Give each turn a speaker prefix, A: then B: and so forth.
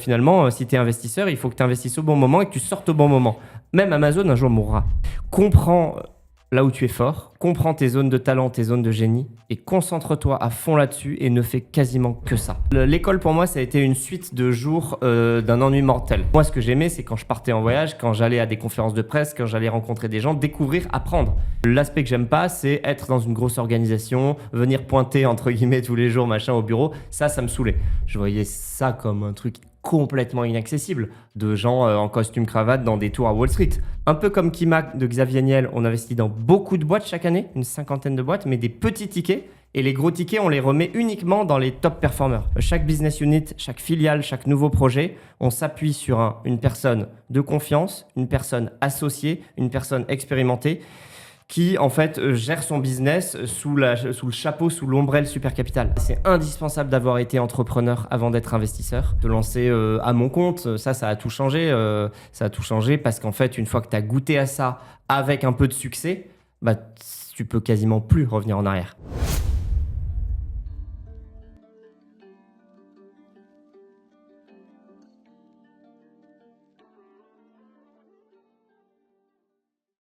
A: Finalement, si tu es investisseur, il faut que tu investisses au bon moment et que tu sortes au bon moment. Même Amazon un jour mourra. Comprends là où tu es fort, comprends tes zones de talent, tes zones de génie et concentre-toi à fond là-dessus et ne fais quasiment que ça. L'école pour moi, ça a été une suite de jours d'un ennui mortel. Moi, ce que j'aimais, c'est quand je partais en voyage, quand j'allais à des conférences de presse, quand j'allais rencontrer des gens, découvrir, apprendre. L'aspect que j'aime pas, c'est être dans une grosse organisation, venir pointer entre guillemets tous les jours machin au bureau. Ça me saoulait. Je voyais ça comme un truc complètement inaccessible, de gens en costume cravate dans des tours à Wall Street. Un peu comme Kimak de Xavier Niel, on investit dans beaucoup de boîtes chaque année, une 50aine de boîtes, mais des petits tickets. Et les gros tickets, on les remet uniquement dans les top performers. Chaque business unit, chaque filiale, chaque nouveau projet, on s'appuie sur une personne de confiance, une personne associée, une personne expérimentée qui en fait gère son business sous le chapeau, sous l'ombrelle Super Capital. C'est indispensable d'avoir été entrepreneur avant d'être investisseur. De lancer à mon compte, ça a tout changé. Ça a tout changé parce qu'en fait, une fois que tu as goûté à ça avec un peu de succès, tu peux quasiment plus revenir en arrière.